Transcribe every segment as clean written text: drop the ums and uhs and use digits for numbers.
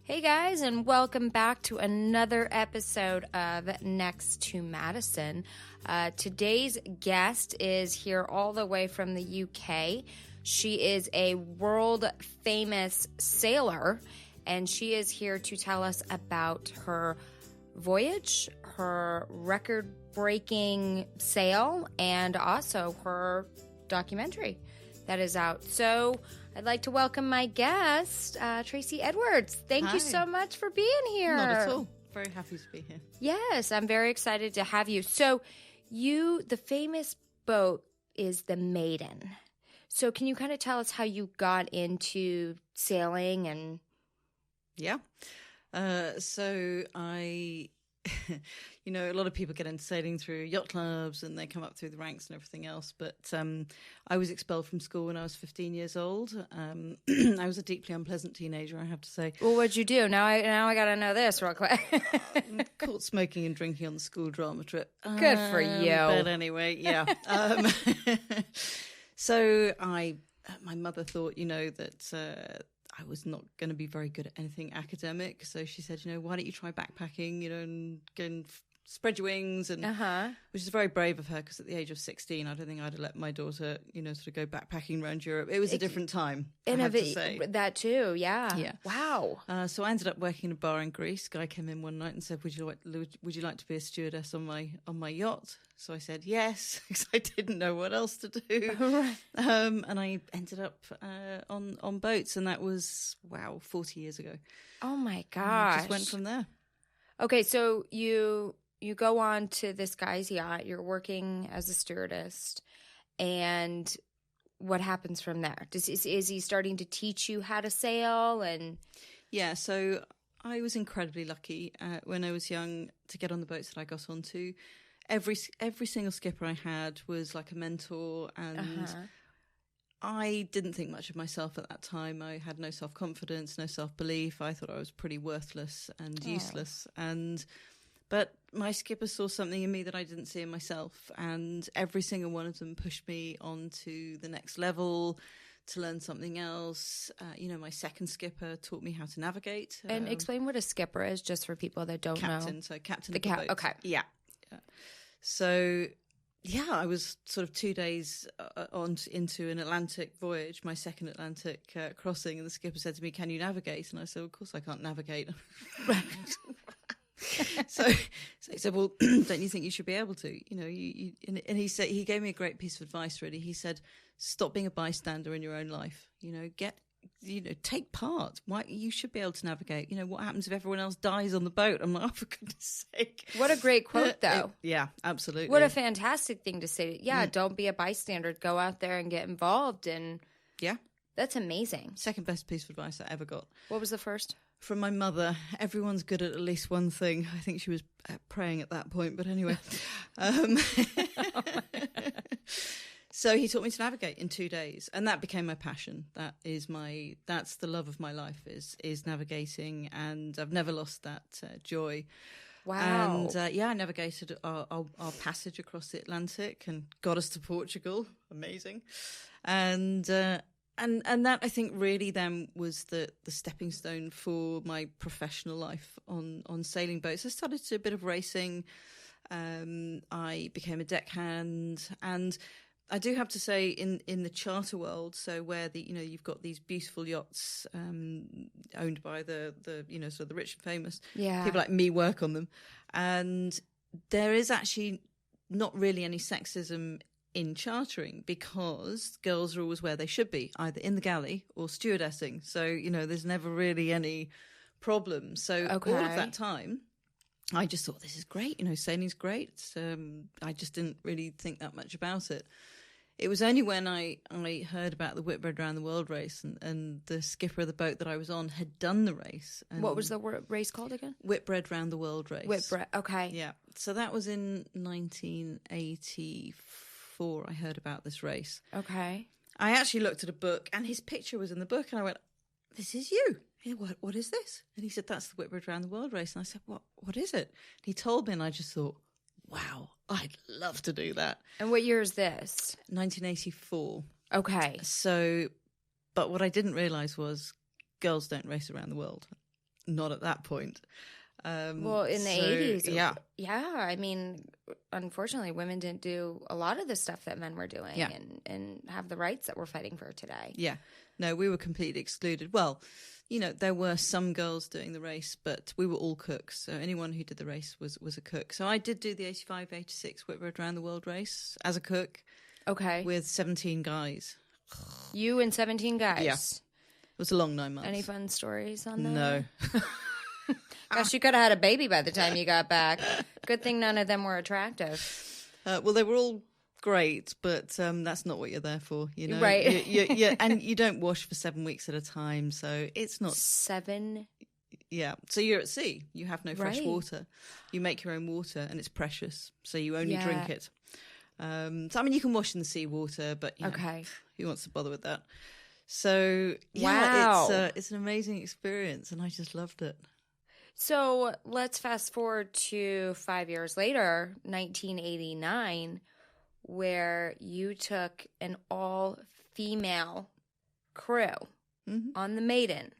Hey guys, and welcome back to another episode of Next to Madison. Today's guest is here all the way from the UK. She is a world famous sailor, and she is here to tell us about her voyage, her record-breaking sail, and also her documentary that is out. So I'd like to welcome my guest, Tracy Edwards. Thank you so much for being here. Not at all. Very happy to be here. Yes, I'm very excited to have you. So the famous boat is the Maiden. So can you kind of tell us how you got into sailing and... Yeah. So I... you know, a lot of people get into sailing through yacht clubs and they come up through the ranks and everything else. But I was expelled from school when I was 15 years old. I was a deeply unpleasant teenager, I have to say. Well, what'd you do? Now I got to know this real quick. Caught smoking and drinking on the school drama trip. Good for you. But anyway, yeah. So my mother thought, that... I was not going to be very good at anything academic. So she said, why don't you try backpacking, and go and spread your wings. And which is very brave of her, because at the age of 16, I don't think I'd have let my daughter, sort of go backpacking around Europe. It was a different time, I have to say. That too, yeah. Wow. So I ended up working in a bar in Greece. Guy came in one night and said, would you like to be a stewardess on my yacht? So I said yes, because I didn't know what else to do. And I ended up on boats, and that was 40 years ago. Oh my gosh! Just went from there. Okay, so you go on to this guy's yacht. You're working as a stewardess, and what happens from there? Is he starting to teach you how to sail? And yeah, so I was incredibly lucky when I was young to get on the boats that I got onto. Every single skipper I had was like a mentor, and I didn't think much of myself at that time. I had no self-confidence, no self-belief. I thought I was pretty worthless and useless. But my skipper saw something in me that I didn't see in myself, and every single one of them pushed me on to the next level to learn something else. My second skipper taught me how to navigate. And explain what a skipper is, just for people that don't know. Captain, so captain of the boat. Okay. Yeah. So, yeah, I was sort of 2 days into an Atlantic voyage, my second Atlantic crossing, and the skipper said to me, "Can you navigate?" And I said, "Of course I can't navigate." So he said, "Well, don't you think you should be able to?" And he said, he gave me a great piece of advice. Really, he said, "Stop being a bystander in your own life. Take part. Why you should be able to navigate. What happens if everyone else dies on the boat?" I'm like, "Oh, for goodness sake!" What a great quote, though. Yeah, absolutely. What a fantastic thing to say. Yeah, don't be a bystander. Go out there and get involved. And yeah, that's amazing. Second best piece of advice I ever got. What was the first? From my mother. Everyone's good at least one thing. I think she was praying at that point, but anyway. So he taught me to navigate in 2 days, and that became my passion. That's the love of my life is navigating, and I've never lost that joy. Wow. And I navigated our passage across the Atlantic and got us to Portugal. Amazing. And that, I think, really then was the stepping stone for my professional life on sailing boats. I started to do a bit of racing. I became a deckhand, and I do have to say, in the charter world, so where you've got these beautiful yachts owned by the sort of the rich and famous, people like me work on them, and there is actually not really any sexism in chartering, because girls are always where they should be, either in the galley or stewardessing. So there's never really any problem. So all of that time, I just thought, this is great. Sailing's great. I just didn't really think that much about it. It was only when I heard about the Whitbread Round the World race, and the skipper of the boat that I was on had done the race. And what was the race called again? Whitbread Round the World race. Whitbread, okay. Yeah. So that was in 1984 I heard about this race. Okay. I actually looked at a book, and his picture was in the book, and I went, "This is you. Yeah, what is this?" And he said, "That's the Whitbread Round the World race." And I said, What is it?" And he told me, and I just thought, wow, I'd love to do that. And what year is this? 1984. Okay. So, but what I didn't realise was girls don't race around the world. not at that point. Well, in the 80s, yeah. I mean, unfortunately, women didn't do a lot of the stuff that men were doing and have the rights that we're fighting for today. Yeah. No, we were completely excluded. Well, you know, there were some girls doing the race, but we were all cooks. So anyone who did the race was a cook. So I did do the 85, 86 Whitbread Round the World race as a cook. Okay. With 17 guys. You and 17 guys? Yeah. It was a long 9 months. Any fun stories on that? No. Gosh, you could have had a baby by the time you got back. Good thing none of them were attractive. Well, they were all great, but that's not what you're there for, you know? Right. And you don't wash for 7 weeks at a time, so it's not... 7? Yeah. So you're at sea. You have no fresh Right. water. You make your own water, and it's precious, so you only drink it. So, I mean, you can wash in the seawater, but, you know, who wants to bother with that? So, Wow. it's an amazing experience, and I just loved it. So let's fast forward to 5 years later, 1989, where you took an all-female crew on the Maiden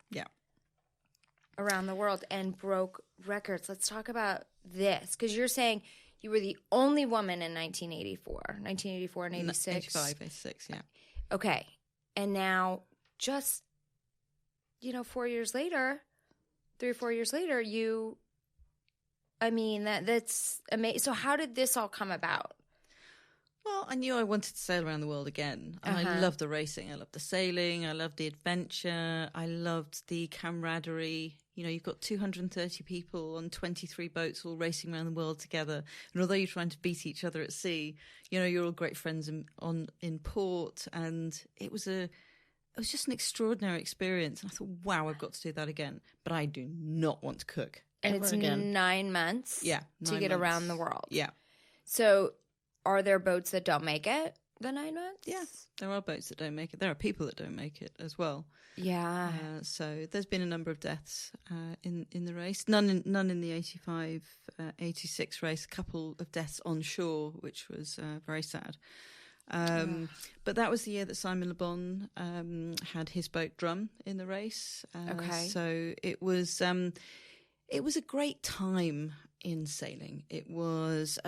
around the world and broke records. Let's talk about this, because you're saying you were the only woman in 1984 and 86. 85, 86, yeah. Okay. And now just, 4 years later... 3 or 4 years later, that's amazing. So how did this all come about? Well, I knew I wanted to sail around the world again. And I loved the racing. I loved the sailing. I loved the adventure. I loved the camaraderie. You know, you've got 230 people on 23 boats all racing around the world together. And although you're trying to beat each other at sea, you know, you're all great friends in port. And it was just an extraordinary experience. And I thought, wow, I've got to do that again. But I do not want to cook. And it's again. 9 months to get around the world. Yeah. So are there boats that don't make it the 9 months? Yeah, there are boats that don't make it. There are people that don't make it as well. Yeah. So there's been a number of deaths in the race. None in the 85, 86 race. A couple of deaths on shore, which was very sad. But that was the year that Simon Le Bon had his boat Drum in the race. So it was a great time in sailing. It was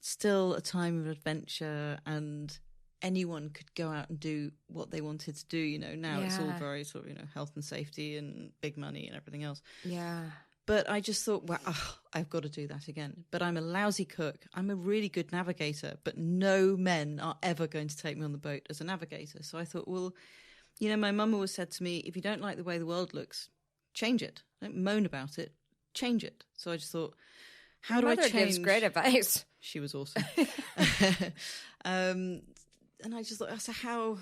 still a time of adventure, and anyone could go out and do what they wanted to do. You know, now it's all very sort of, health and safety and big money and everything else. Yeah. But I just thought, well, I've got to do that again. But I'm a lousy cook. I'm a really good navigator, but no men are ever going to take me on the boat as a navigator. So I thought, well, my mum always said to me, if you don't like the way the world looks, change it. Don't moan about it. Change it. So I just thought, how do I change? Gives great advice. She was awesome. And I just thought, so how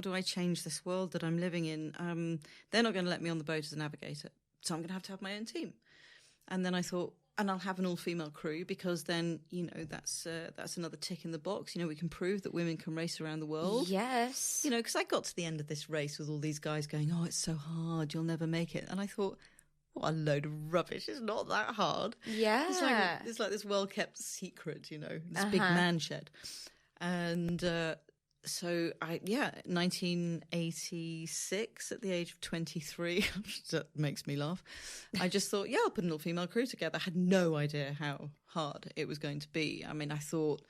do I change this world that I'm living in? They're not going to let me on the boat as a navigator. So I'm going to have my own team. And then I thought, and I'll have an all-female crew, because then, that's another tick in the box. We can prove that women can race around the world. Yes. Because I got to the end of this race with all these guys going, oh, it's so hard, you'll never make it. And I thought, what a load of rubbish. It's not that hard. Yeah. It's like this well-kept secret, this big man shed. And... So 1986 at the age of 23, that makes me laugh. I just thought, I'll put an all-female crew together. I had no idea how hard it was going to be. I mean, I thought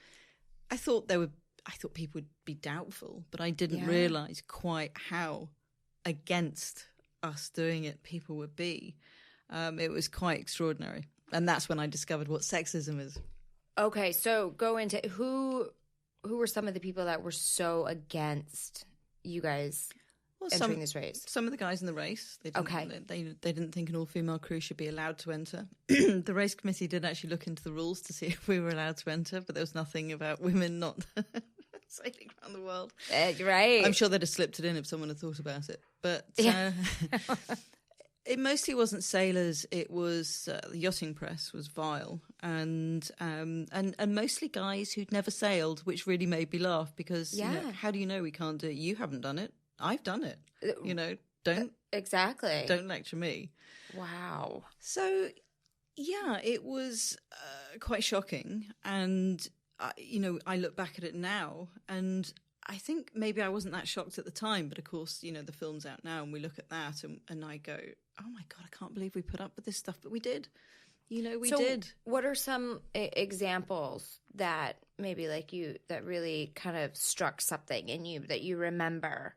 people would be doubtful, but I didn't realise quite how against us doing it people would be. It was quite extraordinary. And that's when I discovered what sexism is. Okay, so go into who were some of the people that were so against you guys entering this race? Some of the guys in the race. They didn't think an all-female crew should be allowed to enter. The race committee did actually look into the rules to see if we were allowed to enter, but there was nothing about women not sailing around the world. Right. I'm sure they'd have slipped it in if someone had thought about it. But it mostly wasn't sailors. It was the yachting press was vile, and mostly guys who'd never sailed, which really made me laugh because how do you know we can't do it? You haven't done it. I've done it. Don't lecture me. Wow. So it was quite shocking, and I look back at it now, and I think maybe I wasn't that shocked at the time, but of course, you know, the film's out now and we look at that and I go, oh my God, I can't believe we put up with this stuff, but we did. You know, we did. What are some examples that maybe like you, that really kind of struck something in you that you remember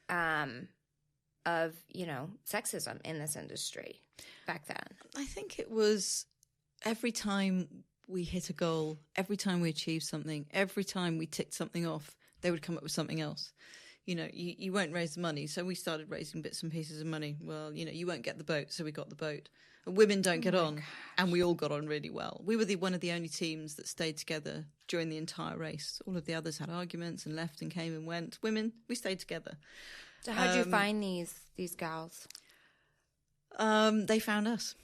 of, you know, sexism in this industry back then? I think it was every time we hit a goal, every time we achieved something, every time we ticked something off, they would come up with something else. You know, you won't raise the money, so we started raising bits and pieces of money. Well, you know, you won't get the boat, so we got the boat. And women don't get on, and we all got on really well. We were one of the only teams that stayed together during the entire race. All of the others had arguments and left and came and went. Women, we stayed together. So how did you find these gals? They found us.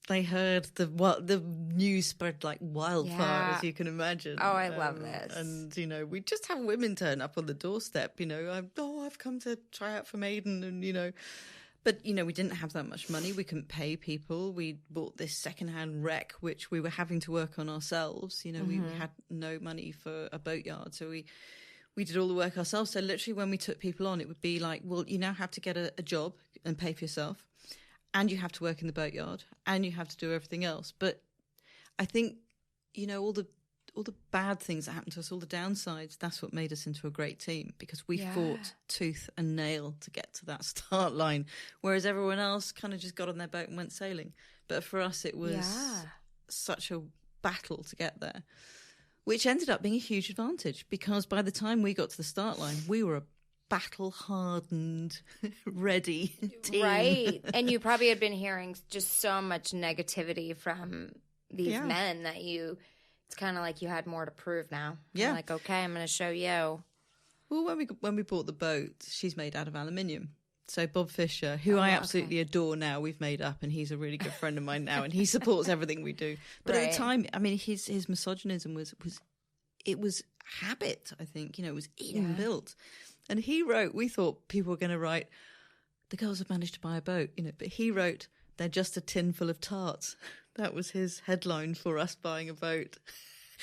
They heard the news spread like wildfire, as you can imagine. Oh, I love this. And, you know, we just have women turn up on the doorstep, you know. I've come to try out for Maiden and, you know. But, you know, we didn't have that much money. We couldn't pay people. We bought this secondhand wreck, which we were having to work on ourselves. You know, we had no money for a boatyard. So we did all the work ourselves. So literally when we took people on, it would be like, well, you now have to get a job and pay for yourself. And you have to work in the boatyard, and you have to do everything else. But I think, you know, all the bad things that happened to us, all the downsides, that's what made us into a great team, because we fought tooth and nail to get to that start line, whereas everyone else kind of just got on their boat and went sailing. But for us, it was such a battle to get there, which ended up being a huge advantage, because by the time we got to the start line, we were a battle-hardened, ready team. Right. And you probably had been hearing just so much negativity from these men that it's kind of like you had more to prove now. Yeah. You're like, okay, I'm going to show you. Well, when we bought the boat, she's made out of aluminium. So Bob Fisher, who I absolutely adore now, we've made up, and he's a really good friend of mine now, and he supports everything we do. But at the time, I mean, his misogynism was habit, I think. You know, it was inbuilt. And he wrote, we thought people were going to write, the girls have managed to buy a boat, you know, but he wrote, they're just a tin full of tarts. That was his headline for us buying a boat.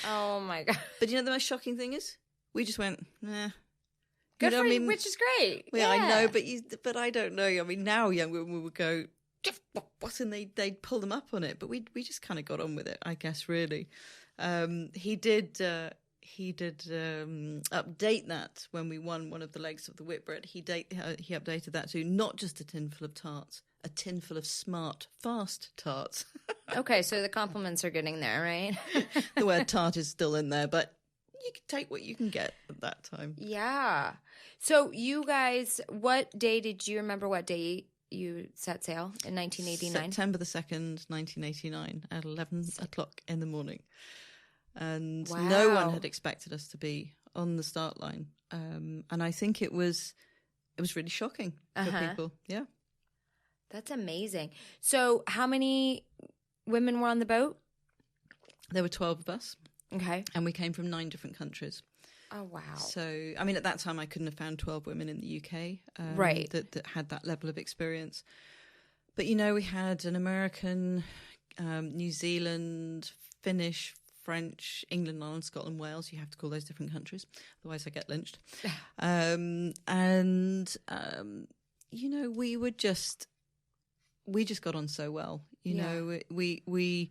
Oh, my God. But you know, the most shocking thing is, we just went, nah. Good for you, which is great. Yeah, I know, but I don't know. I mean, now young women would go, what? And they'd pull them up on it. But we just kind of got on with it, I guess, really. He did update that when we won one of the legs of the Whitbread. He updated that to not just a tin full of tarts, a tin full of smart, fast tarts. Okay, so the compliments are getting there, right? The word tart is still in there, but you can take what you can get at that time. Yeah. So you guys, what day did you remember what day you set sail in 1989? September the 2nd, 1989 at 11 o'clock in the morning. And no one had expected us to be on the start line. And I think it was really shocking for people. Yeah. That's amazing. So how many women were on the boat? There were 12 of us. Okay. And we came from 9 different countries. Oh, wow. So, I mean, at that time, I couldn't have found 12 women in the UK that had that level of experience. But, you know, we had an American, New Zealand, Finnish, French, England, Ireland, Scotland, Wales. You have to call those different countries. Otherwise, I get lynched. You know, we just got on so well. You know, we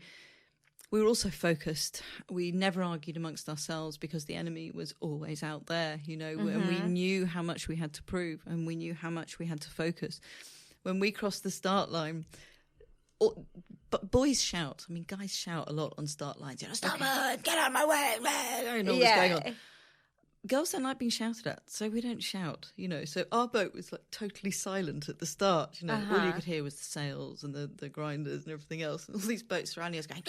were also focused. We never argued amongst ourselves because the enemy was always out there, you know, and we knew how much we had to prove and we knew how much we had to focus. When we crossed the start line, but boys shout. I mean, guys shout a lot on start lines. You know, stop it, get out of my way, and all this going on. Girls don't like being shouted at, so we don't shout, you know. So our boat was like totally silent at the start, you know. All you could hear was the sails and the grinders and everything else. And all these boats surrounding us going,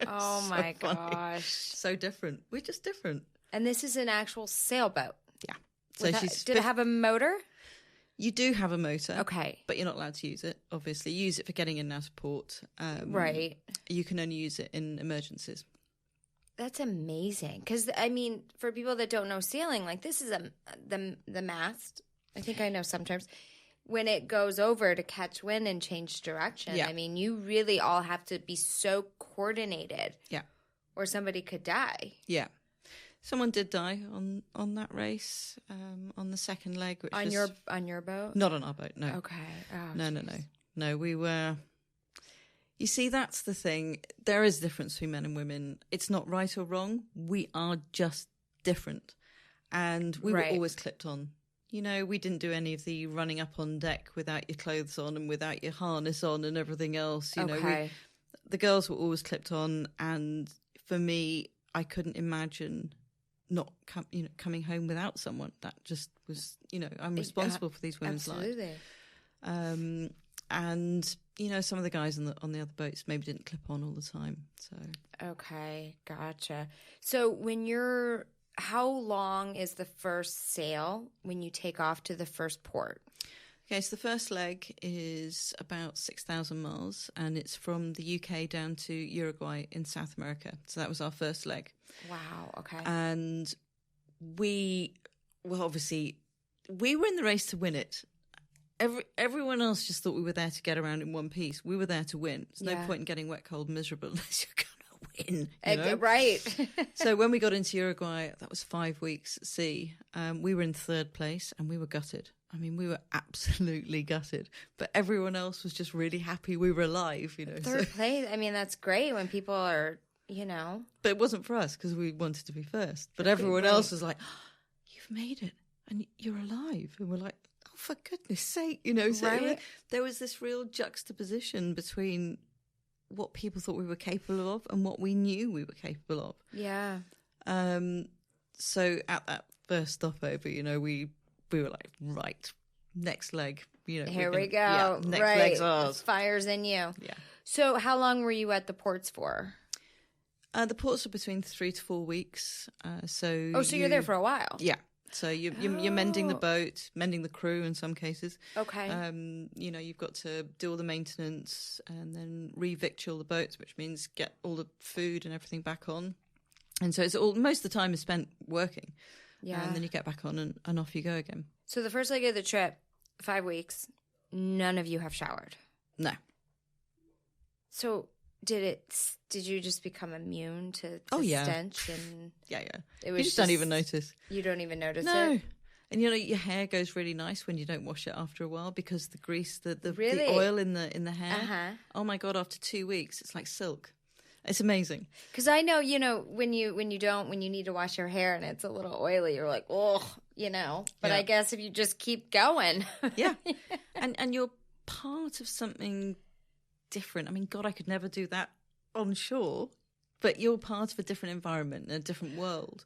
oh my gosh. So different. We're just different. And this is an actual sailboat. Yeah. So did it have a motor? You do have a motor. Okay. But you're not allowed to use it, obviously. You use it for getting in and out of port. Right. You can only use it in emergencies. That's amazing. Because, I mean, for people that don't know sailing, like this is the mast. I think I know sometimes. When it goes over to catch wind and change direction, I mean, you really all have to be so coordinated. Yeah. Or somebody could die. Yeah. Someone did die on that race, on the second leg. Which on was, your boat? Not on our boat, no. Okay. Oh, no. No, we were... You see, that's the thing. There is a difference between men and women. It's not right or wrong. We are just different. And we were always clipped on. You know, we didn't do any of the running up on deck without your clothes on and without your harness on and everything else. You know, the girls were always clipped on. And for me, I couldn't imagine not coming home without someone. That just was, you know, I'm responsible for these women's lives. And you know, some of the guys on the other boats maybe didn't clip on all the time. So okay, gotcha. So how long is the first sail when you take off to the first port? Okay, so the first leg is about 6,000 miles, and it's from the UK down to Uruguay in South America. So that was our first leg. Wow, okay. And obviously, we were in the race to win it. Everyone else just thought we were there to get around in one piece. We were there to win. There's no point in getting wet, cold, miserable unless you're going to win. You know? Right. So when we got into Uruguay, that was 5 weeks at sea. We were in third place and we were gutted. I mean, we were absolutely gutted. But everyone else was just really happy we were alive, you know. Third place, I mean, that's great when people are, you know. But it wasn't for us because we wanted to be first. But everyone else was like, oh, you've made it and you're alive. And we're like, oh, for goodness sake, you know. So there was this real juxtaposition between what people thought we were capable of and what we knew we were capable of. Yeah. So at that first stopover, you know, we were like, right, next leg. You know, here we go. Yeah, next leg's ours. Fire's in you. Yeah. So how long were you at the ports for? The ports are between 3 to 4 weeks. So you're there for a while. Yeah. So you're mending the boat, mending the crew in some cases. Okay. You know, you've got to do all the maintenance and then re-victual the boats, which means get all the food and everything back on. And so most of the time is spent working. Yeah. And then you get back on and off you go again. So the first leg of the trip, 5 weeks, none of you have showered? No. So did you just become immune to stench? And yeah. You just don't even notice. You don't even notice it? No. And you know, your hair goes really nice when you don't wash it after a while because the grease, the oil in the hair. Uh-huh. Oh my God, after 2 weeks, it's like silk. It's amazing. Because I know, you know, when you need to wash your hair and it's a little oily, you're like, oh, you know. But I guess if you just keep going. Yeah. And you're part of something different. I mean, God, I could never do that on shore. But you're part of a different environment, a different world.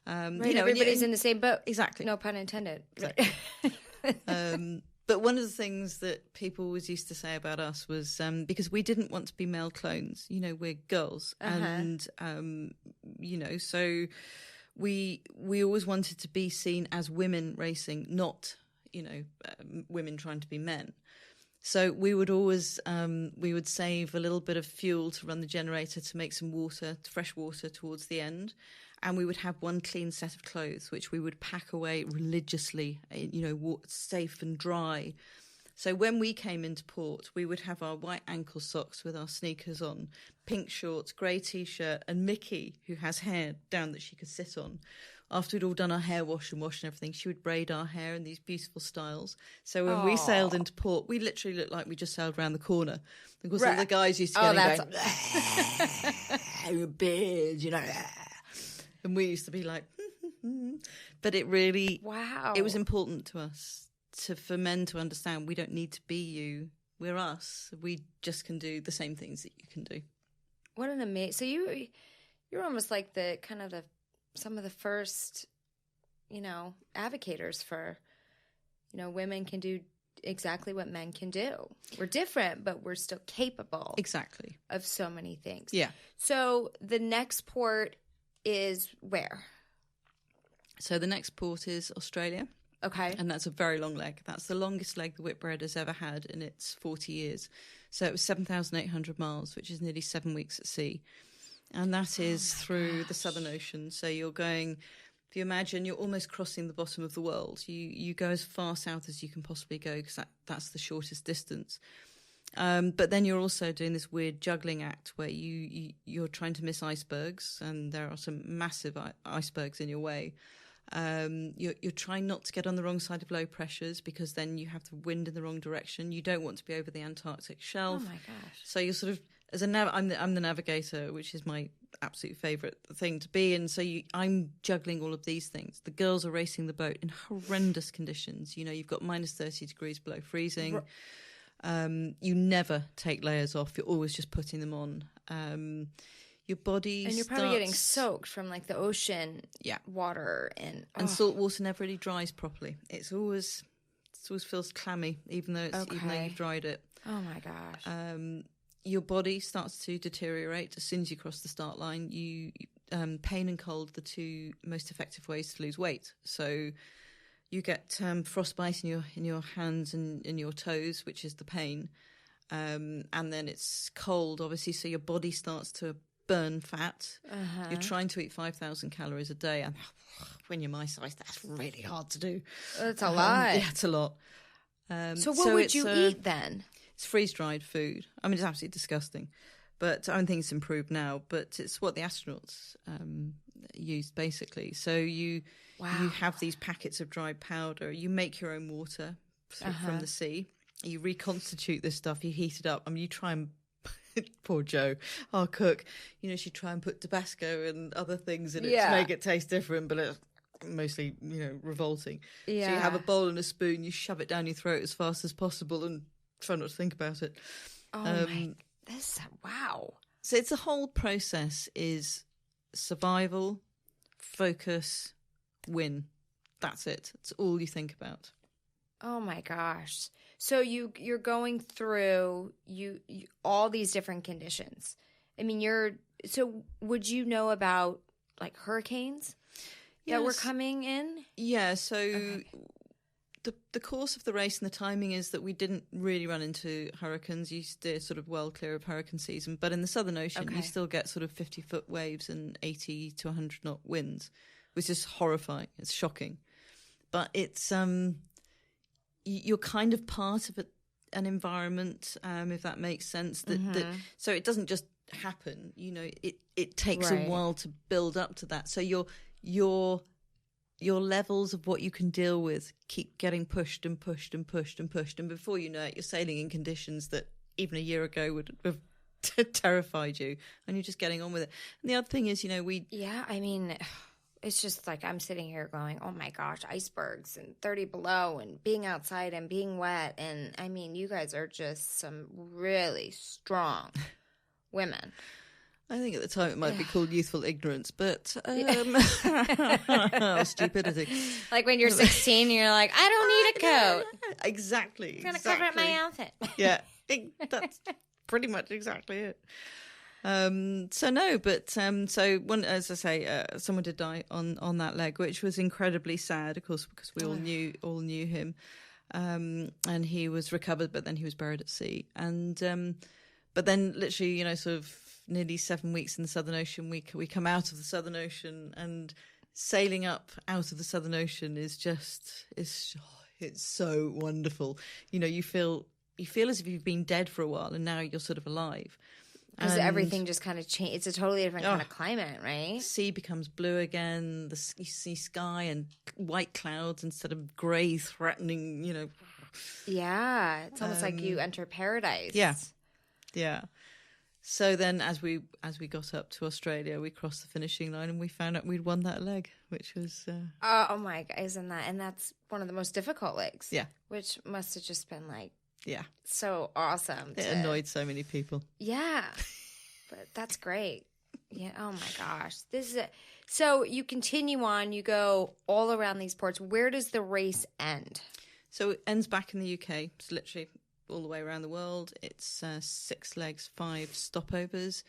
Right, you know, everybody's in the same boat. Exactly. No pun intended. Exactly. But one of the things that people always used to say about us was because we didn't want to be male clones. You know, we're girls. Uh-huh. And, you know, so we always wanted to be seen as women racing, not, you know, women trying to be men. So we would always we would save a little bit of fuel to run the generator to make some water, fresh water towards the end. And we would have one clean set of clothes, which we would pack away religiously, you know, safe and dry. So when we came into port, we would have our white ankle socks with our sneakers on, pink shorts, grey T-shirt, and Mickey, who has hair down that she could sit on. After we'd all done our hair wash and everything, she would braid our hair in these beautiful styles. So when we sailed into port, we literally looked like we just sailed around the corner. Because all the guys used to get in going, your beard, you know. And we used to be like, but it really, it was important to us for men to understand we don't need to be you. We're us. We just can do the same things that you can do. What an amazing, so you're almost like some of the first, you know, advocators for, you know, women can do exactly what men can do. We're different, but we're still capable. Exactly. Of so many things. Yeah. So the next port is where? So the next port is Australia. Okay. And that's a very long leg. That's the longest leg the Whitbread has ever had in its 40 years. So it was 7,800 miles, which is nearly 7 weeks at sea. And that is through the Southern Ocean. So you're going, if you imagine, you're almost crossing the bottom of the world. You go as far south as you can possibly go because that's the shortest distance. But then you're also doing this weird juggling act where you're trying to miss icebergs, and there are some massive icebergs in your way. You're trying not to get on the wrong side of low pressures, because then you have the wind in the wrong direction. You don't want to be over the Antarctic shelf. Oh my gosh! So you're sort of I'm the navigator, which is my absolute favourite thing to be. And so I'm juggling all of these things. The girls are racing the boat in horrendous conditions. You've got minus 30 degrees below freezing. You never take layers off. You're always just putting them on. Your body and you're probably getting soaked from like the ocean water and salt water never really dries properly. It always feels clammy, even though you've dried it. Oh my gosh. Your body starts to deteriorate as soon as you cross the start line. Pain and cold are the two most effective ways to lose weight. So you get frostbite in your hands and in your toes, which is the pain, and then it's cold, obviously. So your body starts to burn fat. You're trying to eat 5,000 calories a day, and when you're my size, that's really hard to do. That's a lot. Yeah, it's a lot. So what would you eat then? It's freeze-dried food. I mean, it's absolutely disgusting, but I don't think it's improved now. But it's what the astronauts used, basically. So you have these packets of dried powder. You make your own water from the sea. You reconstitute this stuff. You heat it up. I mean, you try and poor Jo, our cook. She'd try and put Tabasco and other things in it to make it taste different, but it's mostly revolting. Yeah. So you have a bowl and a spoon. You shove it down your throat as fast as possible and try not to think about it. Wow. So it's the whole process is survival, focus, win. That's it. It's all you think about. Oh my gosh. So you're going through you all these different conditions. I mean, so would you know about like hurricanes that were coming in? Yeah, so the course of the race and the timing is that we didn't really run into hurricanes. You steer sort of well clear of hurricane season, but in the Southern Ocean, you still get sort of 50-foot waves and 80 to 100 knot winds, which is horrifying. It's shocking, but it's you're kind of part of an environment, if that makes sense. So it doesn't just happen. It takes a while to build up to that. So your levels of what you can deal with keep getting pushed and pushed and pushed and pushed. And before you know it, you're sailing in conditions that even a year ago would have terrified you. And you're just getting on with it. And the other thing is, Yeah, I mean, it's just like I'm sitting here going, oh my gosh, icebergs and 30 below and being outside and being wet. And I mean, you guys are just some really strong women. I think at the time it might be called youthful ignorance, but stupidity. Like when you're 16, you're like, I don't need a coat. Exactly. I'm going to cover up my outfit. Yeah, that's pretty much exactly it. So one, as I say, someone did die on that leg, which was incredibly sad, of course, because we all knew him, and he was recovered, but then he was buried at sea, and but then literally, sort of nearly 7 weeks in the Southern Ocean, we come out of the Southern Ocean, and sailing up out of the Southern Ocean is it's so wonderful. You feel as if you've been dead for a while, and now you're sort of alive. Because everything just kind of changed. It's a totally different kind of climate, right? Sea becomes blue again. You see sky and white clouds instead of grey, threatening, Yeah, it's almost like you enter paradise. Yeah. So then as we got up to Australia, we crossed the finishing line and we found out we'd won that leg, which was... Oh my God, isn't that... And that's one of the most difficult legs. Yeah. Which must have just been like... Yeah. So awesome. It annoyed so many people. Yeah. But that's great. Yeah. Oh my gosh. This is it. So you continue on, you go all around these ports. Where does the race end? So it ends back in the UK. It's literally all the way around the world. It's 6 legs, 5 stopovers.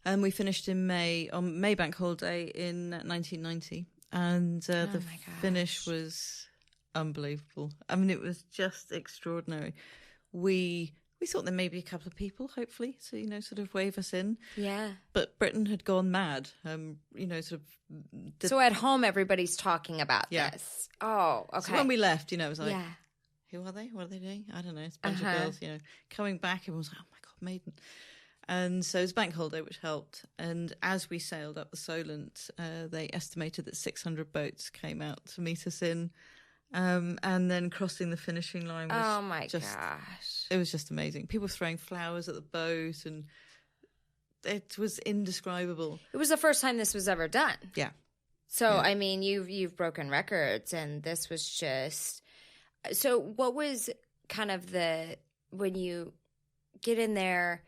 And we finished in May, on May Bank Holiday in 1990. And the finish was unbelievable. I mean, it was just extraordinary. We thought there may be a couple of people, hopefully, to, sort of wave us in. Yeah. But Britain had gone mad, So at home, everybody's talking about this. Oh, okay. So when we left, it was like, who are they? What are they doing? I don't know. It's a bunch of girls, coming back. Everyone was like, oh my God, Maiden. And so it was bank holiday, which helped. And as we sailed up the Solent, they estimated that 600 boats came out to meet us in. And then crossing the finishing line was gosh. It was just amazing. People throwing flowers at the boat, and it was indescribable. It was the first time this was ever done. Yeah. So, I mean, you've broken records, and this was just... So what was kind of when you get in there,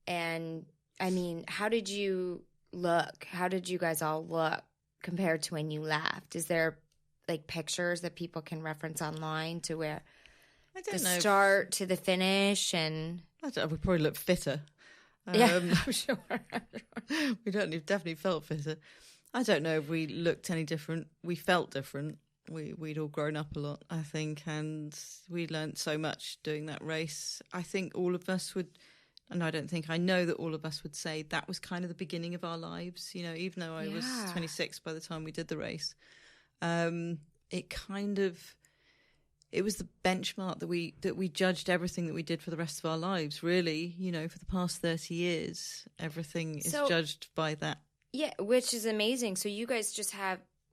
and, I mean, how did you look? How did you guys all look compared to when you left? Is there, like, pictures that people can reference online to where the start to the finish? And I don't know, we probably looked fitter. I'm sure. We definitely felt fitter. I don't know if we looked any different. We felt different. We'd all grown up a lot, I think, and we learnt so much doing that race. I think all of us would, and I know that all of us would say that was kind of the beginning of our lives. Even though I was 26 by the time we did the race, it was the benchmark that we judged everything that we did for the rest of our lives. Really, for the past 30 years, everything is judged by that. Yeah, which is amazing. So you guys just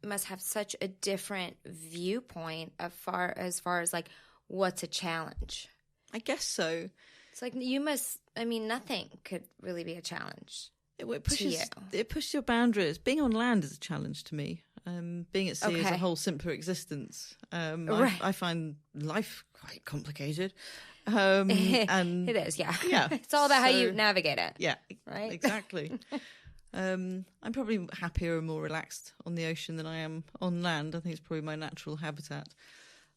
must have such a different viewpoint as far as like what's a challenge. I guess so. It's like you must. I mean, nothing could really be a challenge. It pushes your boundaries. Being on land is a challenge to me. Being at sea is a whole simpler existence. I find life quite complicated. And it is, yeah. It's all about how you navigate it. Yeah, right. Exactly. I'm probably happier and more relaxed on the ocean than I am on land. I think it's probably my natural habitat.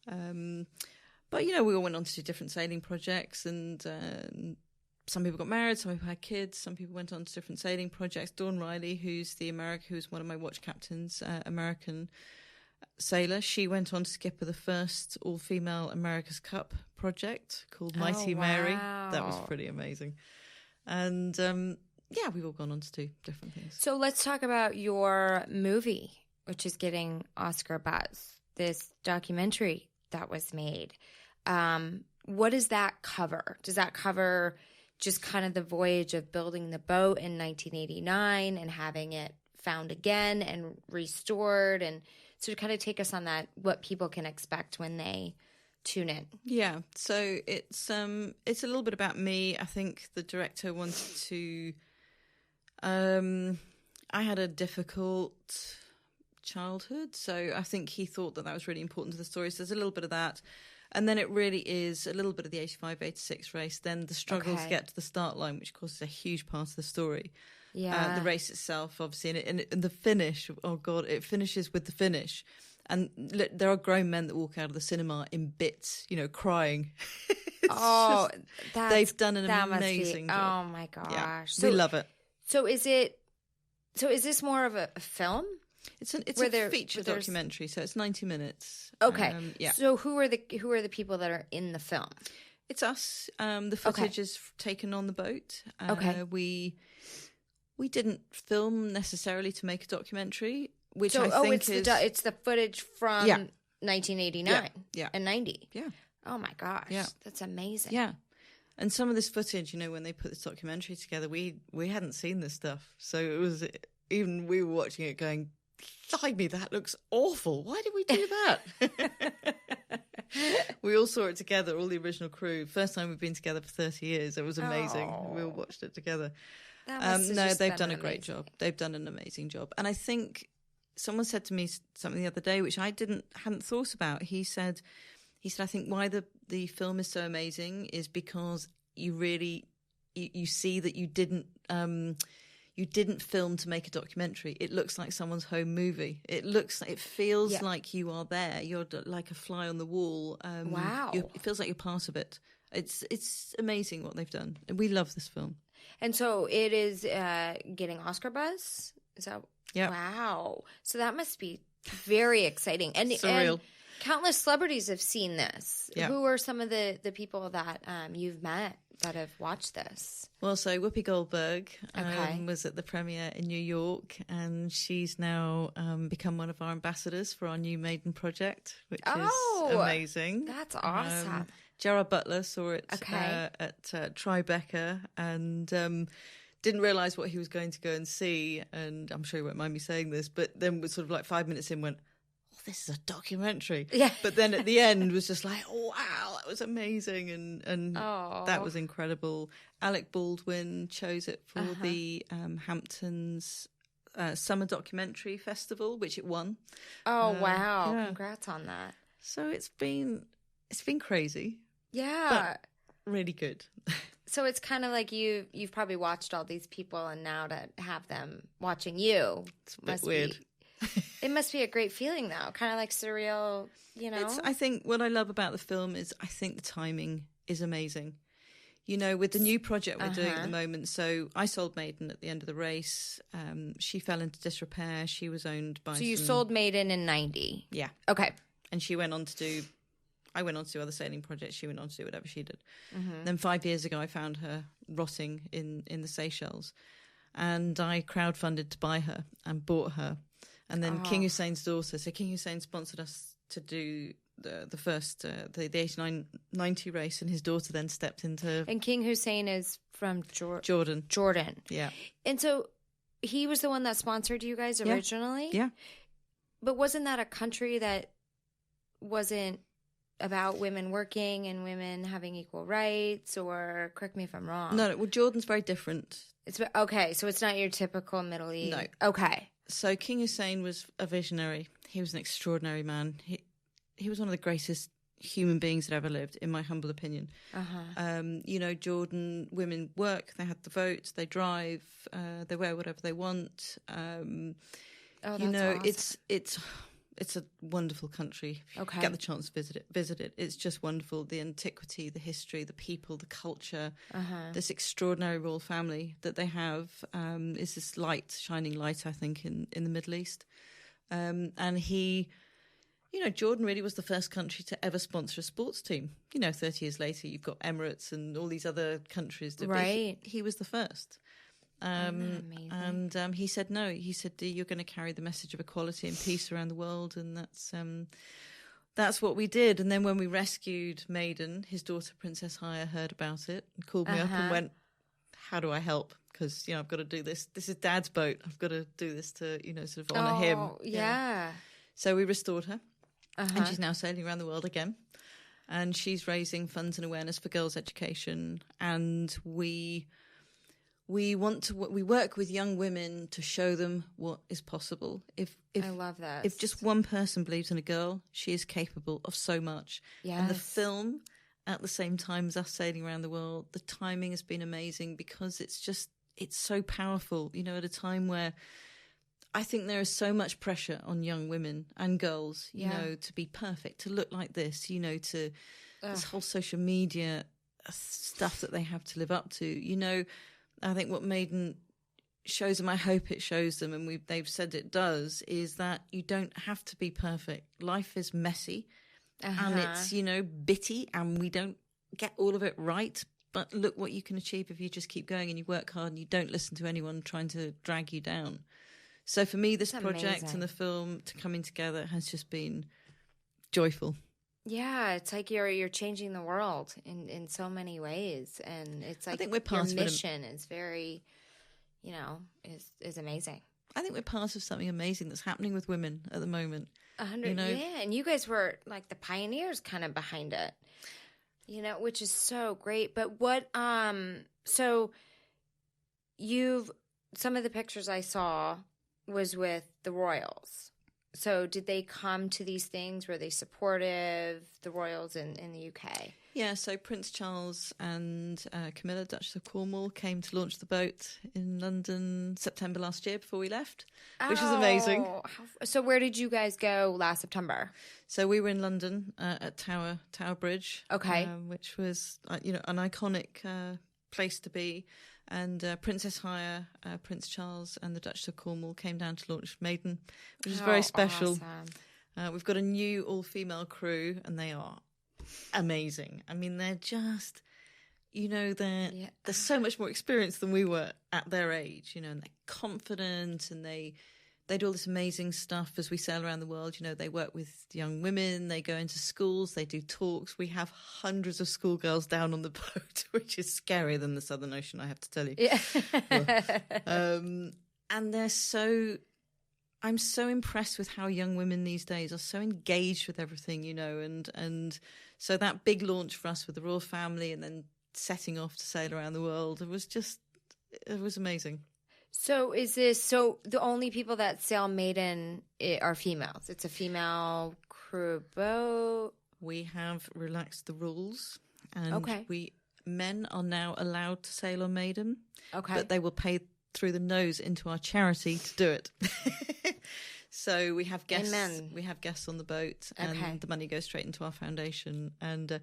But we all went on to do different sailing projects, and some people got married, some people had kids, some people went on to different sailing projects. Dawn Riley, who's one of my watch captains, American sailor, she went on to skipper the first all-female America's Cup project called Mighty Mary. That was pretty amazing. And we've all gone on to do different things. So let's talk about your movie, which is getting Oscar buzz, this documentary that was made. What does that cover? Does that cover just kind of the voyage of building the boat in 1989 and having it found again and restored? And so to kind of take us on that, what people can expect when they tune in. Yeah, so it's a little bit about me. I think the director wanted to... I had a difficult childhood, so I think he thought that was really important to the story. So there's a little bit of that. And then it really is a little bit of the 85-86 race, then the struggles to get to the start line, which of course is a huge part of the story. Yeah. The race itself, obviously, and the finish, oh God, it finishes with the finish. And there are grown men that walk out of the cinema in bits, crying. They've done an amazing job. Oh my gosh. Yeah, we love it. So is this more of a film? It's a feature documentary, so it's 90 minutes. Okay. So who are the people that are in the film? It's us. The footage is taken on the boat. We didn't film necessarily to make a documentary, which it's the footage from 1989 and 90. Yeah. Oh my gosh. Yeah. That's amazing. Yeah. And some of this footage, when they put this documentary together, we hadn't seen this stuff. So it was, even we were watching it going, blimey, that looks awful. Why did we do that? We all saw it together, all the original crew. First time we've been together for 30 years. It was amazing. We all watched it together. They've done a great job. They've done an amazing job. And I think someone said to me something the other day, which I hadn't thought about. He said, I think why the film is so amazing is because you really you see that you didn't film to make a documentary. It looks like someone's home movie. It feels like you are there. You're like a fly on the wall. Wow! It feels like you're part of it. It's amazing what they've done. We love this film. And so it is getting Oscar buzz. Is that? Yeah. Wow. So that must be very exciting. And surreal. And countless celebrities have seen this. Yeah. Who are some of the people that you've met that have watched this? Well, so Whoopi Goldberg Okay. was at the premiere in New York, and she's now become one of our ambassadors for our new Maiden project, which is amazing. That's awesome. Gerard Butler saw it at Tribeca and didn't realise what he was going to go and see. And I'm sure he won't mind me saying this, but then was sort of like 5 minutes in went, oh, this is a documentary. Yeah. But then at the end was just like, oh, wow, that was amazing. And that was incredible. Alec Baldwin chose it for the Hamptons Summer Documentary Festival, which it won. Oh, wow. Yeah. Congrats on that. So it's been crazy. Yeah. But really good. So it's kind of like you've probably watched all these people, and now to have them watching you, it's a bit weird. It must be a great feeling, though. Kind of like surreal, you know? I think what I love about the film is I think the timing is amazing. You know, with the new project we're doing at the moment, so I sold Maiden at the end of the race. She fell into disrepair. She was owned by... So you sold Maiden in 90? Yeah. Okay. And she went on to do... I went on to do other sailing projects. She went on to do whatever she did. Then 5 years ago, I found her rotting in the Seychelles. And I crowdfunded to buy her and bought her. And then King Hussein's daughter... So King Hussein sponsored us to do the first, the 89-90 race. And his daughter then stepped into... And King Hussein is from Jordan. Jordan. Yeah. And so he was the one that sponsored you guys originally? Yeah. But wasn't that a country that wasn't about women working and women having equal rights? Or correct me if I'm wrong. No, well, Jordan's very different. Okay, so it's not your typical Middle East. No. Okay. So King Hussein was a visionary. He was an extraordinary man. He was one of the greatest human beings that ever lived, in my humble opinion. You know, Jordan women work, they have the vote, they drive, they wear whatever they want. That's you know, awesome. It's a wonderful country. If you get the chance to visit it. It's just wonderful. The antiquity, the history, the people, the culture, this extraordinary royal family that they have is this shining light, I think, in the Middle East. And he, you know, Jordan really was the first country to ever sponsor a sports team. You know, 30 years later, you've got Emirates and all these other countries. Right. He was the first. And he said no. He said, you're going to carry the message of equality and peace around the world, and that's what we did. And then when we rescued Maiden, his daughter Princess Haya heard about it and called me up and went, how do I help? Because, you know, I've got to do this. This is Dad's boat. I've got to do this to, you know, sort of honour him. Yeah. So we restored her, and she's now sailing around the world again. And she's raising funds and awareness for girls' education, and we work with young women to show them what is possible. If I love that. If just one person believes in a girl, she is capable of so much. Yes. And the film, at the same time as us sailing around the world, the timing has been amazing because it's so powerful, you know, at a time where I think there is so much pressure on young women and girls, you know, to be perfect, to look like this, you know, to this whole social media stuff that they have to live up to, you know. I think what Maiden shows them, I hope it shows them, and they've said it does, is that you don't have to be perfect. Life is messy, and it's, you know, bitty, and we don't get all of it right. But look what you can achieve if you just keep going and you work hard and you don't listen to anyone trying to drag you down. So for me, this project and the film coming together has just been joyful. Yeah, it's like you're changing the world in so many ways, and it's like I think we're part your mission is very, you know, is amazing. I think we're part of something amazing that's happening with women at the moment. 100, you know? Yeah, and you guys were like the pioneers, kind of behind it, you know, which is so great. But what, so some of the pictures I saw was with the royals. So did they come to these things? Were they supportive, the royals in the UK? Yeah, so Prince Charles and Camilla, Duchess of Cornwall, came to launch the boat in London September last year before we left, which was amazing. So where did you guys go last September? So we were in London at Tower Bridge, which was you know, an iconic place to be. And Princess Haya, Prince Charles and the Duchess of Cornwall came down to launch Maiden, which is very special. Awesome. We've got a new all-female crew, and they are amazing. I mean, they're just, they're so much more experienced than we were at their age, and they're confident, and they do all this amazing stuff as we sail around the world. They work with young women, they go into schools, they do talks. We have hundreds of schoolgirls down on the boat, which is scarier than the Southern Ocean, I have to tell you. Yeah. And I'm so impressed with how young women these days are so engaged with everything, and so that big launch for us with the royal family and then setting off to sail around the world, it was amazing. So the only people that sail Maiden are females? It's a female crew boat? We have relaxed the rules, and men are now allowed to sail on Maiden, but they will pay through the nose into our charity to do it. So we have guests. Amen. We have guests on the boat, and the money goes straight into our foundation. And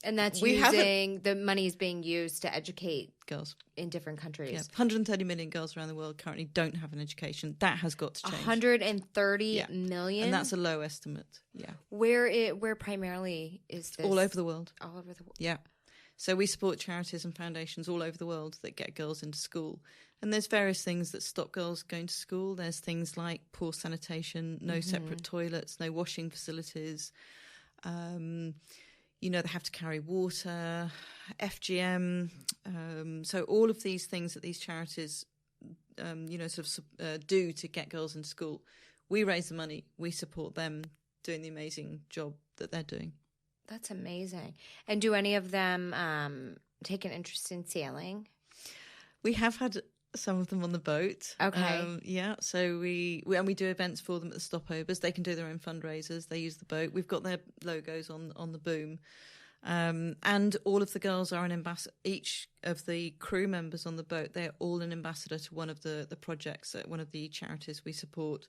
that's the money is being used to educate girls in different countries. Yeah, 130 million girls around the world currently don't have an education. That has got to change. 130 million, and that's a low estimate. Yeah, where primarily is this? All over the world. All over the world. Yeah. So we support charities and foundations all over the world that get girls into school. And there's various things that stop girls going to school. There's things like poor sanitation, no separate toilets, no washing facilities. They have to carry water, FGM. So all of these things that these charities, do to get girls into school. We raise the money. We support them doing the amazing job that they're doing. That's amazing. And do any of them take an interest in sailing? We have had some of them on the boat. Okay. So we do events for them at the stopovers. They can do their own fundraisers. They use the boat. We've got their logos on the boom. And all of the girls are an ambassador. Each of the crew members on the boat, they're all an ambassador to one of the projects at one of the charities we support.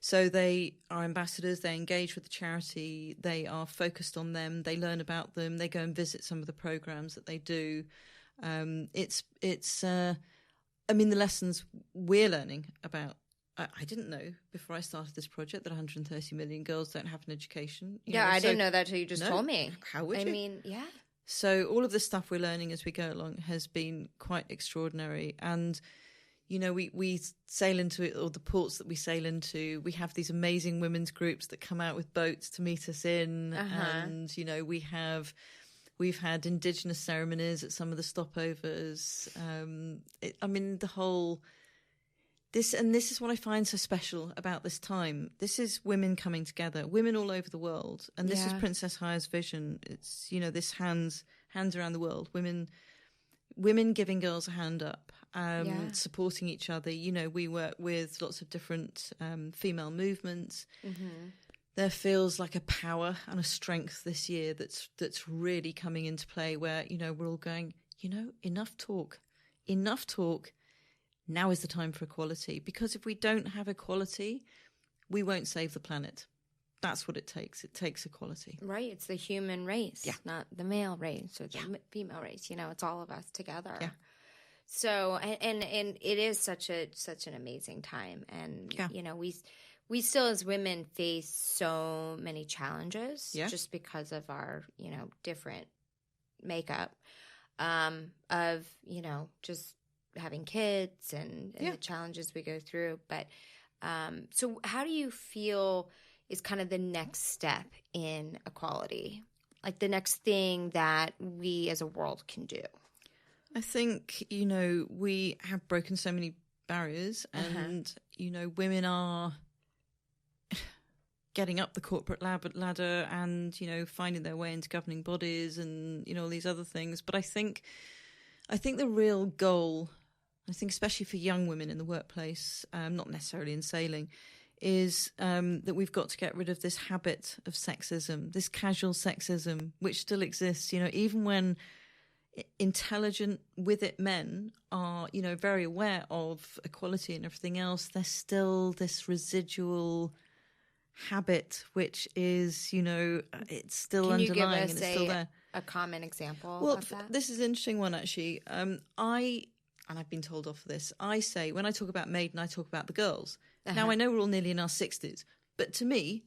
So they are ambassadors, they engage with the charity, they are focused on them, they learn about them, they go and visit some of the programs that they do. The lessons we're learning about, I didn't know before I started this project that 130 million girls don't have an education. I didn't know that till you just told me. How would you? I mean, yeah. So all of this stuff we're learning as we go along has been quite extraordinary. And we sail into it, or the ports that we sail into, we have these amazing women's groups that come out with boats to meet us in. And, we've had Indigenous ceremonies at some of the stopovers. This is what I find so special about this time. This is women coming together, women all over the world. And this is Princess Haya's vision. It's, this hands around the world, women giving girls a hand up. Supporting each other. We work with lots of different female movements. There feels like a power and a strength this year that's really coming into play where, we're all going, enough talk. Now is the time for equality. Because if we don't have equality, we won't save the planet. That's what it takes. It takes equality. Right. It's the human race, not the male race or the female race. It's all of us together. Yeah. So, and it is such an amazing time. And, we still as women face so many challenges just because of our, different makeup of, just having kids and the challenges we go through. But so how do you feel is kind of the next step in equality? Like the next thing that we as a world can do? I think, we have broken so many barriers and, women are getting up the corporate ladder and, finding their way into governing bodies and, all these other things. But I think the real goal, I think especially for young women in the workplace, not necessarily in sailing, is that we've got to get rid of this habit of sexism, this casual sexism, which still exists, even when intelligent with it men are very aware of equality and everything else. There's still this residual habit which is it's still underlying and it's still there. A common example of that? This is an interesting one actually. I've been told off for this. I say when I talk about Maiden, I talk about the girls. Now I know we're all nearly in our 60s, but to me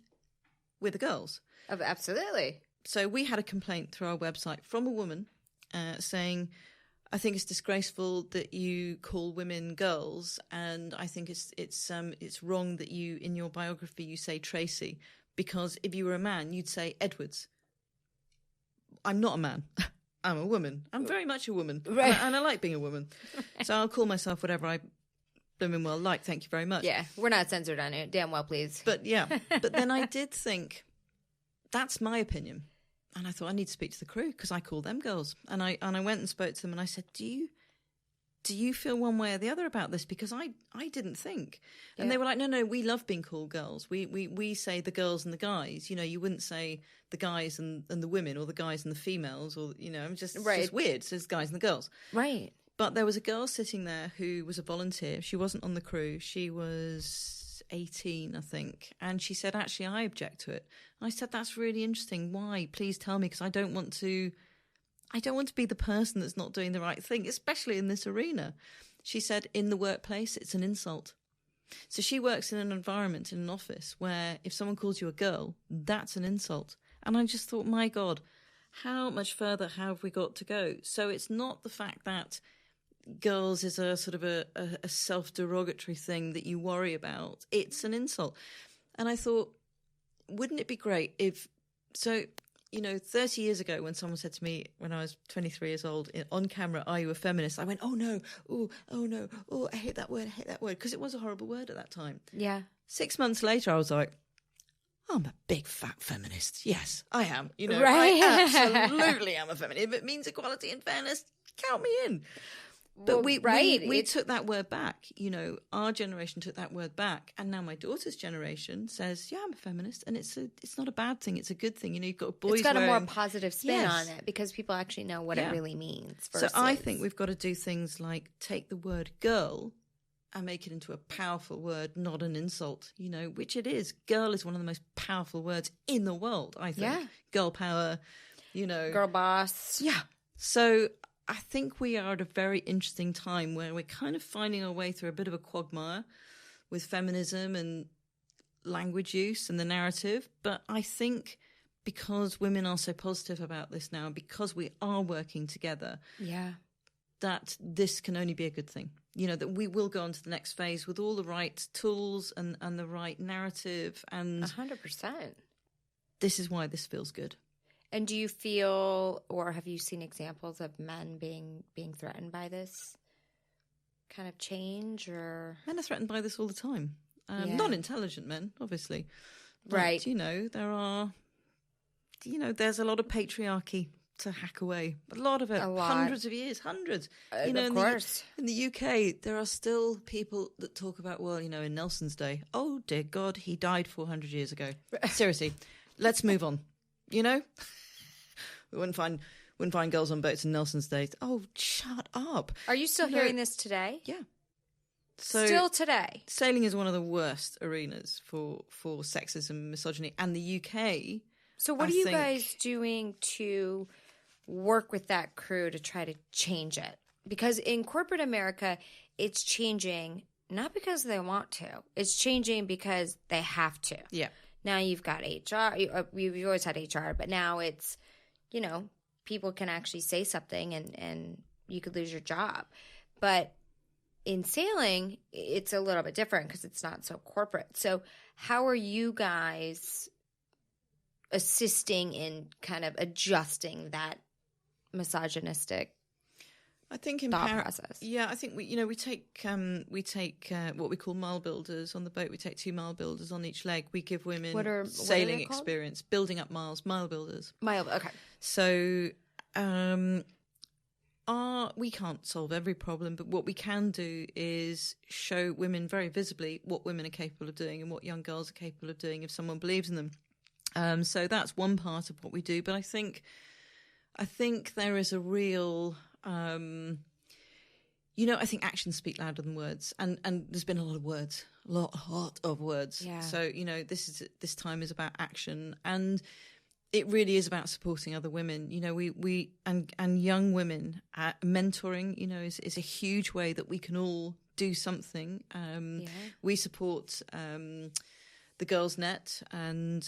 we're the girls. Absolutely. So we had a complaint through our website from a woman saying, I think it's disgraceful that you call women girls, and I think it's wrong that you, in your biography, you say Tracy, because if you were a man, you'd say Edwards. I'm not a man. I'm a woman. I'm very much a woman, right. and I like being a woman. So I'll call myself whatever I blooming well like. Thank you very much. Yeah, we're not censored on it. Damn well, please. But yeah, but then I did think that's my opinion. And I thought I need to speak to the crew because I call them girls. And I went and spoke to them and I said, do you feel one way or the other about this? Because I didn't think. And they were like, no, we love being called girls. We say the girls and the guys. You know, you wouldn't say the guys and the women, or the guys and the females, or, you know, it's just weird. So it's guys and the girls. Right. But there was a girl sitting there who was a volunteer. She wasn't on the crew. She was 18, I think. And she said, actually, I object to it. And I said, that's really interesting. Why? Please tell me, because I don't want to be the person that's not doing the right thing, especially in this arena. She said, in the workplace, it's an insult. So she works in an environment, in an office, where if someone calls you a girl, that's an insult. And I just thought, my God, how much further have we got to go? So it's not the fact that girls is a sort of a self-derogatory thing that you worry about. It's an insult. And I thought, wouldn't it be great if... So, you know, 30 years ago when someone said to me when I was 23 years old, on camera, are you a feminist? I went, oh no, oh no, oh, I hate that word, because it was a horrible word at that time. Yeah. 6 months later, I was like, I'm a big fat feminist. Yes, I am. You know, right? I absolutely am a feminist. If it means equality and fairness, count me in. But we took that word back. You know, our generation took that word back, and now my daughter's generation says, "Yeah, I'm a feminist," and it's not a bad thing. It's a good thing. You know, you've got boys. It's got a more positive spin on it because people actually know what it really means. Versus... So I think we've got to do things like take the word "girl" and make it into a powerful word, not an insult. You know, which it is. Girl is one of the most powerful words in the world. I think. Yeah. Girl power. You know, girl boss. Yeah. So I think we are at a very interesting time where we're kind of finding our way through a bit of a quagmire with feminism and language use and the narrative. But I think because women are so positive about this now, because we are working together, that this can only be a good thing. You know, that we will go on to the next phase with all the right tools and the right narrative. And 100%. This is why this feels good. And do you feel, or have you seen examples of men being threatened by this kind of change? Or men are threatened by this all the time. Non-intelligent men, obviously. But, right. You know, there's a lot of patriarchy to hack away. A lot of it. Hundreds of years. Hundreds. You know, of course. In the UK, there are still people that talk about, well, you know, in Nelson's day, oh, dear God, he died 400 years ago. Seriously, let's move on. You know? We wouldn't find girls on boats in Nelson's day. Oh, shut up. Are you still hearing this today? Yeah. So still today? Sailing is one of the worst arenas for sexism and misogyny. And the UK... So what are you guys doing to work with that crew to try to change it? Because in corporate America, it's changing not because they want to. It's changing because they have to. Yeah. Now you've got HR. You've always had HR, but now it's, you know, people can actually say something and you could lose your job. But in sailing, it's a little bit different because it's not so corporate. So how are you guys assisting in kind of adjusting that misogynistic thought process? Yeah, I think we take what we call mile builders on the boat. We take 2 mile builders on each leg. We give women sailing experience, building up mile builders. Okay. So we can't solve every problem, but what we can do is show women very visibly what women are capable of doing and what young girls are capable of doing if someone believes in them. So that's one part of what we do. But I think there is a real... I think actions speak louder than words, and there's been a lot of words, a lot of words. Yeah. So this time is about action, and it really is about supporting other women. You know, we and young women mentoring. You know, is a huge way that we can all do something. We support the Girls Net, and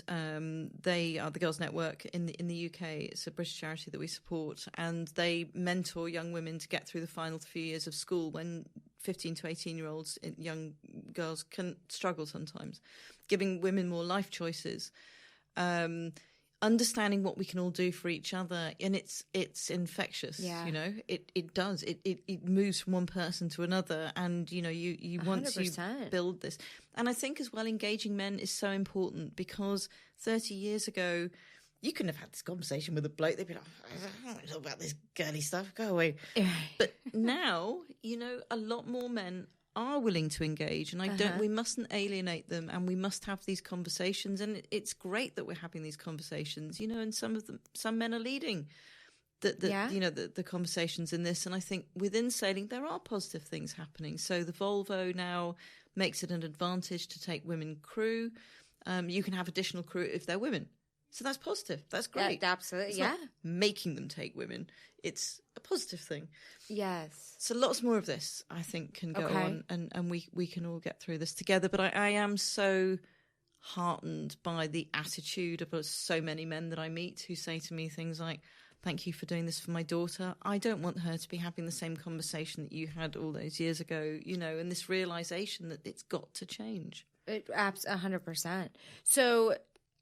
they are the Girls Network in the UK. It's a British charity that we support, and they mentor young women to get through the final few years of school when 15 to 18-year-olds, young girls, can struggle sometimes, giving women more life choices, understanding what we can all do for each other. And it's infectious, Yeah. you know, it does. It moves from one person to another, and, you know, you once you 100%. build this. And I think as well, engaging men is so important, because 30 years ago, you couldn't have had this conversation with a bloke. They'd be like, I don't want to talk about this girly stuff, go away. But now, you know, a lot more men are willing to engage, and we mustn't alienate them, and we must have these conversations. And it's great that we're having these conversations, you know, and some men are leading the conversations in this. And I think within sailing, there are positive things happening. So the Volvo now makes it an advantage to take women crew. You can have additional crew if they're women. So that's positive. That's great. Yeah, absolutely. It's yeah. not making them take women. It's a positive thing. Yes. So lots more of this, I think, can go on, and we can all get through this together. But I am so heartened by the attitude of so many men that I meet who say to me things like, thank you for doing this for my daughter. I don't want her to be having the same conversation that you had all those years ago, you know, and this realisation that it's got to change. 100%. So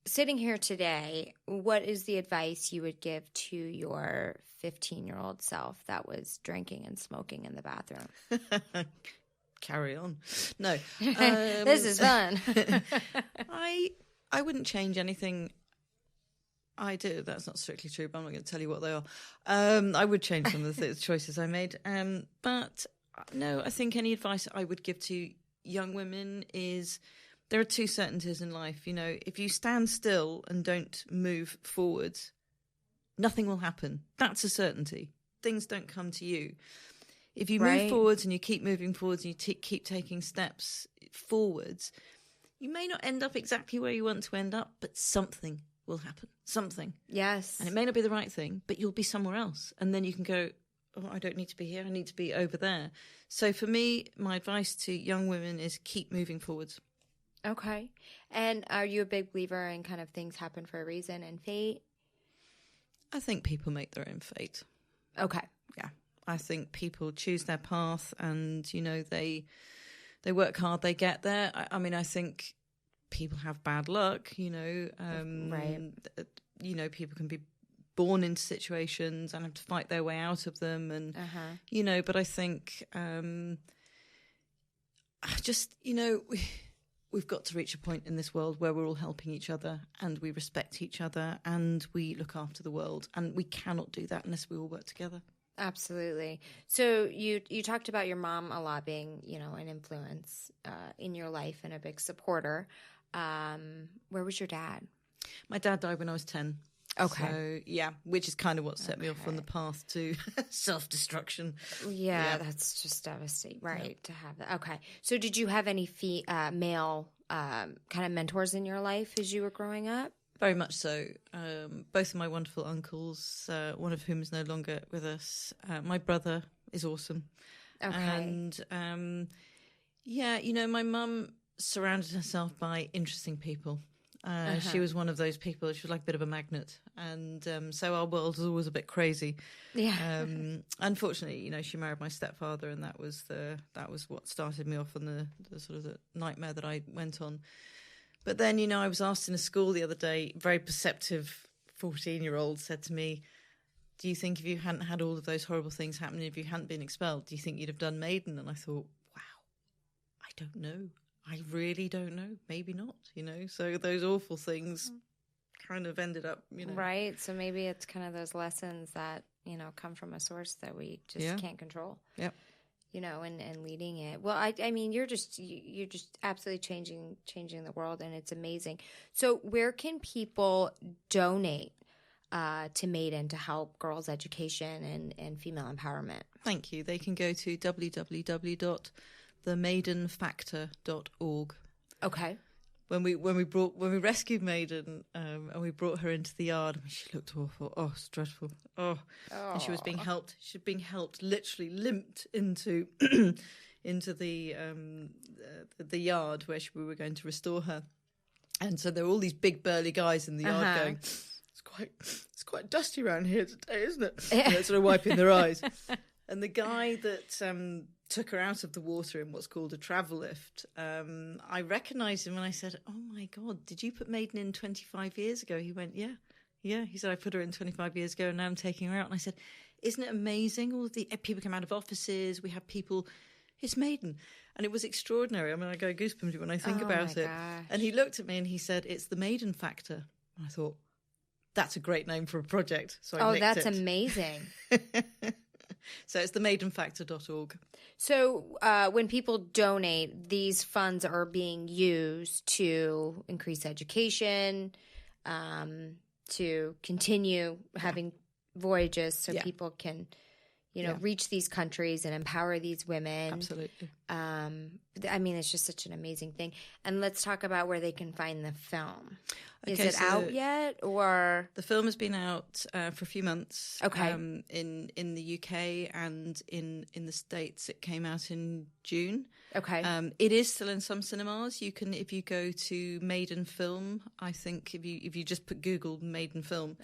sitting here today, what is the advice you would give to your 15-year-old self that was drinking and smoking in the bathroom? Carry on. No. This is fun. I wouldn't change anything I do. That's not strictly true, but I'm not going to tell you what they are. I would change some of the choices I made. But no, I think any advice I would give to young women is there are two certainties in life. You know, if you stand still and don't move forwards, nothing will happen. That's a certainty. Things don't come to you. If you move forwards and you keep moving forwards and you keep taking steps forwards, you may not end up exactly where you want to end up, but something will happen. Something. Yes. And it may not be the right thing, but you'll be somewhere else. And then you can go, oh, I don't need to be here. I need to be over there. So for me, my advice to young women is keep moving forwards. Okay. And are you a big believer in kind of things happen for a reason and fate? I think people make their own fate. Okay. Yeah. I think people choose their path, and, you know, they work hard, they get there. I mean, I think people have bad luck, you know. You know, people can be born into situations and have to fight their way out of them, and you know. But I think just, you know, we've got to reach a point in this world where we're all helping each other, and we respect each other, and we look after the world, and we cannot do that unless we all work together. Absolutely. So you talked about your mom a lot being, you know, an influence in your life and a big supporter. Where was your dad? My dad died when I was 10. Okay. So, yeah, which is kind of what set me off on the path to self-destruction. Yeah, that's just devastating, right, to have that. Okay. So did you have any male kind of mentors in your life as you were growing up? Very much so. Both of my wonderful uncles, one of whom is no longer with us. My brother is awesome. Okay. And, yeah, you know, my mum surrounded herself by interesting people. She was one of those people. She was like a bit of a magnet, and so our world was always a bit crazy. Yeah. Unfortunately, you know, she married my stepfather, and that was what started me off on the sort of the nightmare that I went on. But then, you know, I was asked in a school the other day. Very perceptive 14-year-old said to me, "Do you think if you hadn't had all of those horrible things happening, if you hadn't been expelled, do you think you'd have done Maiden?" And I thought, wow, I don't know. I really don't know. Maybe not, you know. So those awful things kind of ended up, you know. Right. So maybe it's kind of those lessons that, you know, come from a source that we just can't control. Yep. You know, and leading it. Well, I mean, you're just absolutely changing the world, and it's amazing. So where can people donate to Maiden to help girls' education and female empowerment? Thank you. They can go to www.themaidanfactor.org. Okay. When we rescued Maiden and we brought her into the yard, I mean, she looked awful. Oh, it's dreadful. Oh. And she was being helped. She was being helped, literally limped into into the yard where we were going to restore her. And so there were all these big burly guys in the yard going, it's quite dusty around here today, isn't it? Sort of wiping their eyes. And the guy that took her out of the water in what's called a travel lift, I recognised him and I said, "Oh my God, did you put Maiden in 25 years ago?" He went, "Yeah." He said, "I put her in 25 years ago and now I'm taking her out." And I said, "Isn't it amazing? All of the people come out of offices. We have people. It's Maiden." And it was extraordinary. I mean, I go goosebumpy when I think about it. Gosh. And he looked at me and he said, "It's the Maidan Factor." And I thought, that's a great name for a project. So I nicked that's it. Amazing. So it's the maidanfactor.org. So when people donate, these funds are being used to increase education, to continue having voyages so people can, reach these countries and empower these women. Absolutely. I mean, it's just such an amazing thing. And let's talk about where they can find the film. Is Okay, it out yet, or the film has been out for a few months? Okay. In the UK and in the States, it came out in June. Okay. It is still in some cinemas. You can, if you go to Maiden Film, I think if you just put Google Maiden Film,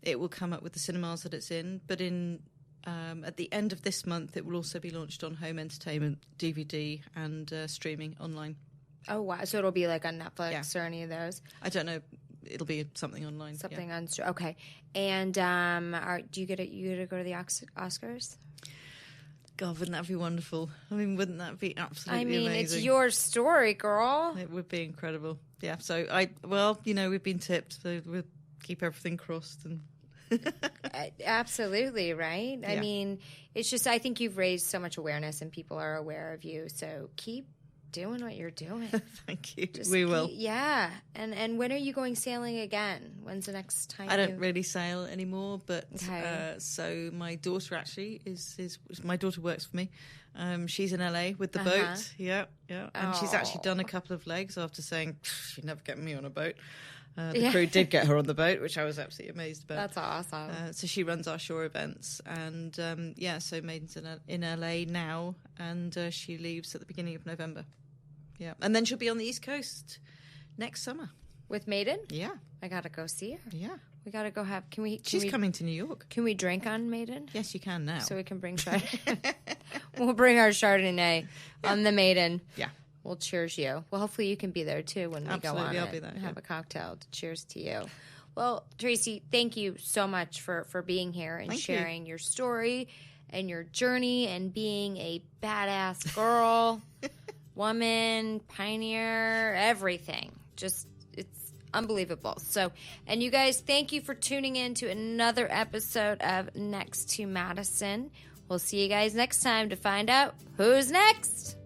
it will come up with the cinemas that it's in. But at the end of this month, it will also be launched on home entertainment, DVD, and streaming online. Oh wow! So it'll be like on Netflix or any of those. I don't know. It'll be something online. On okay. And do you get to go to the Oscars? God, wouldn't that be wonderful? I mean, wouldn't that be absolutely amazing? It's your story, girl. It would be incredible. Yeah. So we've been tipped. So we'll keep everything crossed and. Absolutely, right? Yeah. I mean, it's just I think you've raised so much awareness and people are aware of you. So keep doing what you're doing. Thank you. We will. Yeah. And when are you going sailing again? When's the next time? I don't really sail anymore, but okay. So my daughter actually is my daughter works for me. She's in LA with the boat. Yeah. And she's actually done a couple of legs after saying, "You're never getting me on a boat." The crew did get her on the boat, which I was absolutely amazed about. That's awesome. So she runs our shore events. And so Maiden's in LA now, and she leaves at the beginning of November. Yeah. And then she'll be on the East Coast next summer. With Maiden? Yeah. I got to go see her. Yeah. We got to go have... She's coming to New York. Can we drink on Maiden? Yes, you can now. So we can bring Chardonnay. We'll bring our Chardonnay on the Maiden. Yeah. We'll cheers you. Well, hopefully you can be there too when we go on I'll be there, and have a cocktail to cheers to you. Well, Tracy, thank you so much for being here and sharing your story and your journey and being a badass girl, woman, pioneer, everything. Just, it's unbelievable. So, and you guys, thank you for tuning in to another episode of Next to Madison. We'll see you guys next time to find out who's next.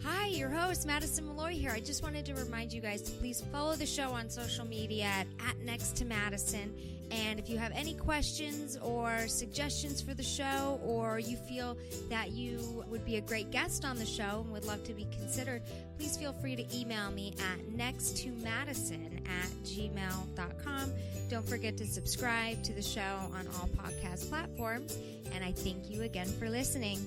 Hi, your host, Madison Malloy here. I just wanted to remind you guys to please follow the show on social media at Next to Madison. And if you have any questions or suggestions for the show, or you feel that you would be a great guest on the show and would love to be considered, please feel free to email me at nexttomadison@gmail.com. Don't forget to subscribe to the show on all podcast platforms. And I thank you again for listening.